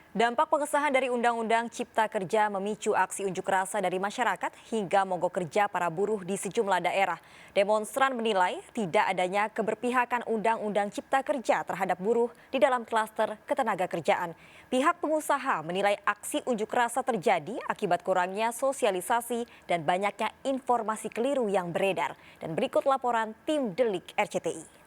Dampak pengesahan dari Undang-Undang Cipta Kerja memicu aksi unjuk rasa dari masyarakat hingga mogok kerja para buruh di sejumlah daerah. Demonstran menilai tidak adanya keberpihakan Undang-Undang Cipta Kerja terhadap buruh di dalam klaster ketenagakerjaan. Pihak pengusaha menilai aksi unjuk rasa terjadi akibat kurangnya sosialisasi dan banyaknya informasi keliru yang beredar. Dan berikut laporan tim Delik RCTI.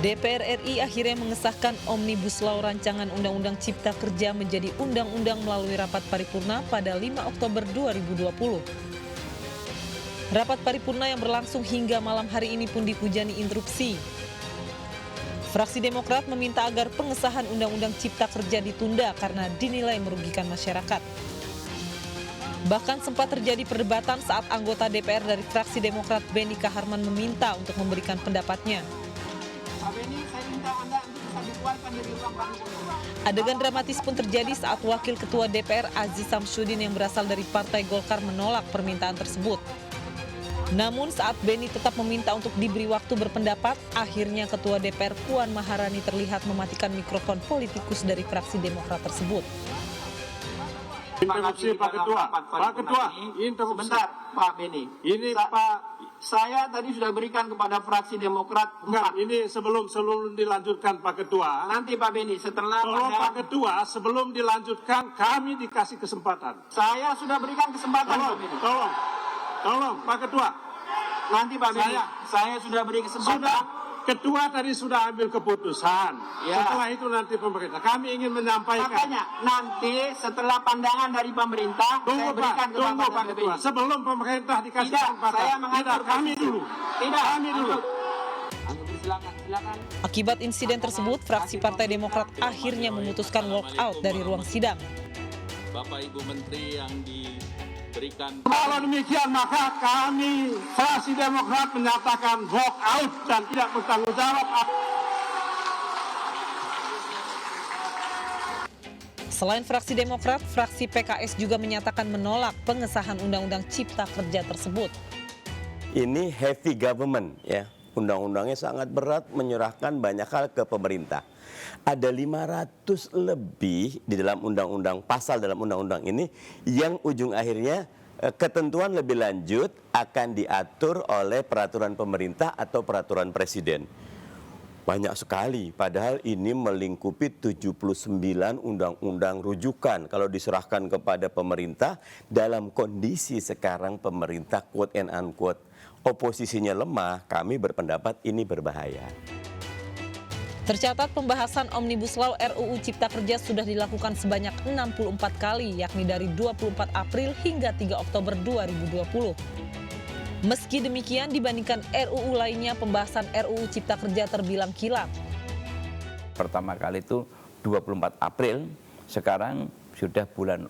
DPR RI akhirnya mengesahkan Omnibus Law rancangan Undang-Undang Cipta Kerja menjadi undang-undang melalui rapat paripurna pada 5 Oktober 2020. Rapat paripurna yang berlangsung hingga malam hari ini pun dihujani interupsi. Fraksi Demokrat meminta agar pengesahan Undang-Undang Cipta Kerja ditunda karena dinilai merugikan masyarakat. Bahkan sempat terjadi perdebatan saat anggota DPR dari fraksi Demokrat Benny Kaharman meminta untuk memberikan pendapatnya. Adegan dramatis pun terjadi saat Wakil Ketua DPR Aziz Samsudin yang berasal dari Partai Golkar menolak permintaan tersebut. Namun saat Benny tetap meminta untuk diberi waktu berpendapat, akhirnya Ketua DPR Puan Maharani terlihat mematikan mikrofon politikus dari fraksi Demokrat tersebut. Interupsi Pak Ketua. Pak Ketua, interupsi. Sebentar Pak Benny. Ini Pak. Saya tadi sudah berikan kepada fraksi Demokrat. Enggak, ini sebelum dilanjutkan Pak Ketua. Nanti Pak Benny setelah tolong Pak Ketua, sebelum dilanjutkan kami dikasih kesempatan. Saya sudah berikan kesempatan Pak Benny. Tolong Pak Ketua. Nanti Pak Benny, saya sudah beri kesempatan. Ketua tadi sudah ambil keputusan. Ya. Setelah itu nanti pemerintah. Kami ingin menyampaikan. Makanya nanti setelah pandangan dari pemerintah, saya berikan tunggu Pak Ketua. Sebelum pemerintah dikasih kesempatan. Saya mengatur kami dulu. Kami dulu. Silakan. Akibat insiden tersebut, fraksi Partai Demokrat akhirnya memutuskan walk out dari ruang sidang. Bapak Ibu Menteri yang diberikan. Kalau demikian maka kami fraksi Demokrat menyatakan walk out dan tidak bertanggung jawab. Selain fraksi Demokrat, fraksi PKS juga menyatakan menolak pengesahan Undang-Undang Cipta Kerja tersebut. Ini heavy government ya. Undang-undangnya sangat berat, menyerahkan banyak hal ke pemerintah. Ada 500 lebih di dalam undang-undang, pasal dalam undang-undang ini yang ujung akhirnya ketentuan lebih lanjut akan diatur oleh peraturan pemerintah atau peraturan presiden. Banyak sekali, padahal ini melingkupi 79 undang-undang rujukan. Kalau diserahkan kepada pemerintah, dalam kondisi sekarang pemerintah quote and unquote oposisinya lemah, kami berpendapat ini berbahaya. Tercatat pembahasan Omnibus Law RUU Cipta Kerja sudah dilakukan sebanyak 64 kali, yakni dari 24 April hingga 3 Oktober 2020. Meski demikian, dibandingkan RUU lainnya, pembahasan RUU Cipta Kerja terbilang kilap. Pertama kali itu 24 April, sekarang sudah bulan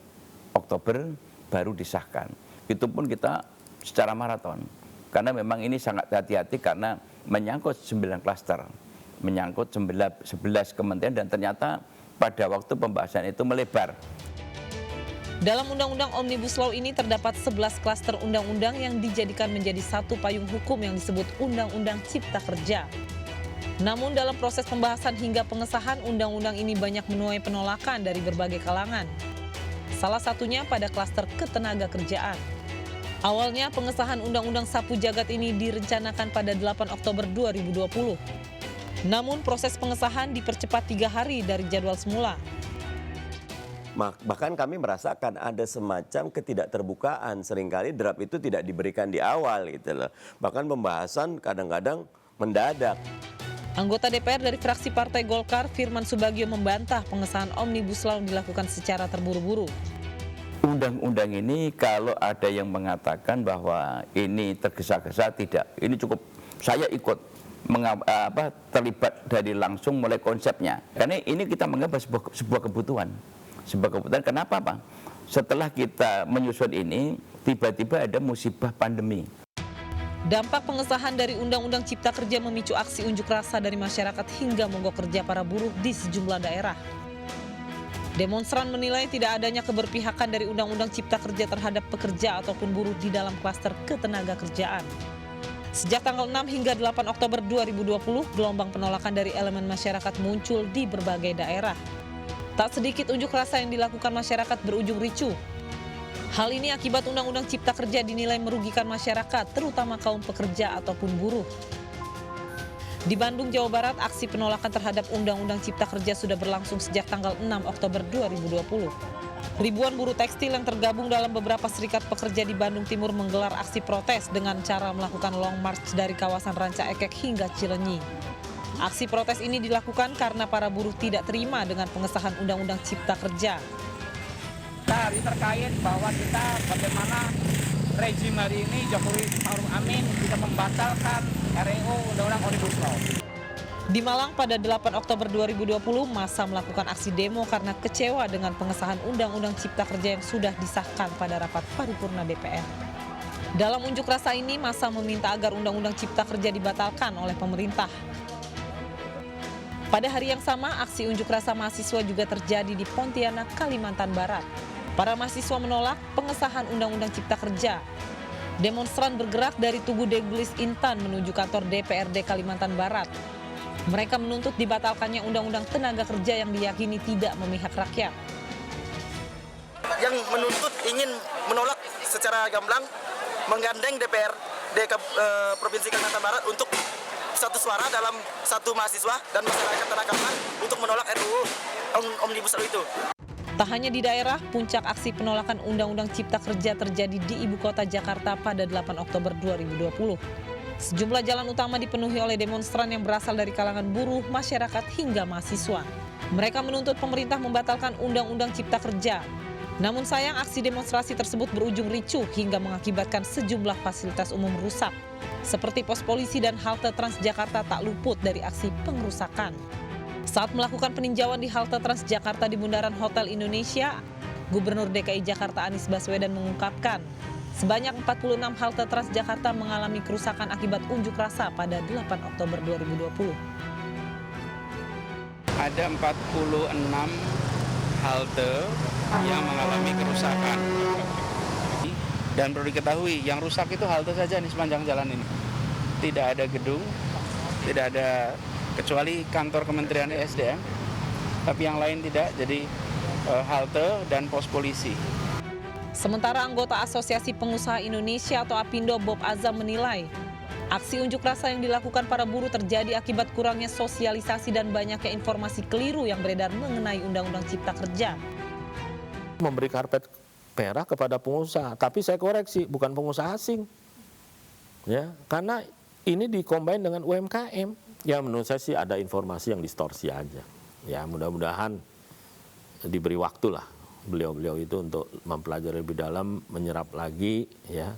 Oktober baru disahkan. Itu pun kita secara maraton. Karena memang ini sangat hati-hati karena menyangkut 9 klaster, menyangkut 11 kementerian dan ternyata pada waktu pembahasan itu melebar. Dalam Undang-Undang Omnibus Law ini terdapat 11 klaster undang-undang yang dijadikan menjadi satu payung hukum yang disebut Undang-Undang Cipta Kerja. Namun dalam proses pembahasan hingga pengesahan undang-undang ini banyak menuai penolakan dari berbagai kalangan. Salah satunya pada klaster ketenagakerjaan. Awalnya pengesahan Undang-Undang Sapu Jagat ini direncanakan pada 8 Oktober 2020. Namun proses pengesahan dipercepat 3 hari dari jadwal semula. Bahkan kami merasakan ada semacam ketidakterbukaan. Seringkali draft itu tidak diberikan di awal gitu loh. Bahkan pembahasan kadang-kadang mendadak. Anggota DPR dari fraksi Partai Golkar, Firman Subagio membantah pengesahan Omnibus Law dilakukan secara terburu-buru. Undang-undang ini kalau ada yang mengatakan bahwa ini tergesa-gesa, tidak. Ini cukup saya ikut terlibat dari langsung mulai konsepnya. Karena ini kita menganggap sebuah kebutuhan. Sebuah kebutuhan, kenapa Pak? Setelah kita menyusun ini, tiba-tiba ada musibah pandemi. Dampak pengesahan dari Undang-Undang Cipta Kerja memicu aksi unjuk rasa dari masyarakat hingga mogok kerja para buruh di sejumlah daerah. Demonstran menilai tidak adanya keberpihakan dari Undang-Undang Cipta Kerja terhadap pekerja ataupun buruh di dalam klaster ketenaga kerjaan. Sejak tanggal 6 hingga 8 Oktober 2020, gelombang penolakan dari elemen masyarakat muncul di berbagai daerah. Tak sedikit unjuk rasa yang dilakukan masyarakat berujung ricuh. Hal ini akibat Undang-Undang Cipta Kerja dinilai merugikan masyarakat, terutama kaum pekerja ataupun buruh. Di Bandung, Jawa Barat, aksi penolakan terhadap Undang-Undang Cipta Kerja sudah berlangsung sejak tanggal 6 Oktober 2020. Ribuan buruh tekstil yang tergabung dalam beberapa serikat pekerja di Bandung Timur menggelar aksi protes dengan cara melakukan long march dari kawasan Ranca Ekek hingga Cileunyi. Aksi protes ini dilakukan karena para buruh tidak terima dengan pengesahan Undang-Undang Cipta Kerja. Hari terkait bahwa kita bagaimana rezim hari ini Jokowi Ma'ruf Amin bisa membatalkan RUU Undang-Undang Omnibus Law. Di Malang pada 8 Oktober 2020, massa melakukan aksi demo karena kecewa dengan pengesahan Undang-Undang Cipta Kerja yang sudah disahkan pada rapat paripurna DPR. Dalam unjuk rasa ini, massa meminta agar Undang-Undang Cipta Kerja dibatalkan oleh pemerintah. Pada hari yang sama, aksi unjuk rasa mahasiswa juga terjadi di Pontianak, Kalimantan Barat. Para mahasiswa menolak pengesahan Undang-Undang Cipta Kerja. Demonstran bergerak dari Tugu Deglis Intan menuju kantor DPRD Kalimantan Barat. Mereka menuntut dibatalkannya Undang-Undang Tenaga Kerja yang diyakini tidak memihak rakyat. Yang menuntut ingin menolak secara gamblang menggandeng DPRD Provinsi Kalimantan Barat untuk satu suara dalam satu mahasiswa dan masyarakat Tanah Kamang untuk menolak RUU Omnibus Law itu. Tak hanya di daerah, puncak aksi penolakan Undang-Undang Cipta Kerja terjadi di Ibu Kota Jakarta pada 8 Oktober 2020. Sejumlah jalan utama dipenuhi oleh demonstran yang berasal dari kalangan buruh, masyarakat, hingga mahasiswa. Mereka menuntut pemerintah membatalkan Undang-Undang Cipta Kerja. Namun sayang, aksi demonstrasi tersebut berujung ricuh hingga mengakibatkan sejumlah fasilitas umum rusak. Seperti pos polisi dan halte Transjakarta tak luput dari aksi pengerusakan. Saat melakukan peninjauan di halte Transjakarta di Bundaran Hotel Indonesia, Gubernur DKI Jakarta Anies Baswedan mengungkapkan, sebanyak 46 halte Transjakarta mengalami kerusakan akibat unjuk rasa pada 8 Oktober 2020. Ada 46 halte yang mengalami kerusakan. Dan perlu diketahui, yang rusak itu halte saja di sepanjang jalan ini. Tidak ada gedung, tidak ada kecuali kantor Kementerian ESDM, tapi yang lain tidak, jadi halte dan pos polisi. Sementara anggota Asosiasi Pengusaha Indonesia atau APindo Bob Azam menilai, aksi unjuk rasa yang dilakukan para buruh terjadi akibat kurangnya sosialisasi dan banyaknya informasi keliru yang beredar mengenai Undang-Undang Cipta Kerja. Memberi karpet merah kepada pengusaha, tapi saya koreksi, bukan pengusaha asing. Ya, karena ini dikombin dengan UMKM. Ya menurut saya sih ada informasi yang distorsi aja. Ya mudah-mudahan diberi waktu lah beliau-beliau itu untuk mempelajari lebih dalam, menyerap lagi ya,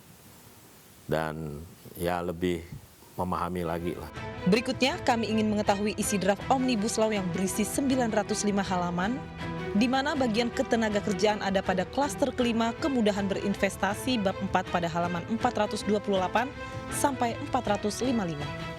dan ya lebih memahami lagi lah. Berikutnya kami ingin mengetahui isi draft Omnibus Law yang berisi 905 halaman, di mana bagian ketenaga kerjaan ada pada klaster kelima kemudahan berinvestasi bab 4 pada halaman 428 sampai 455.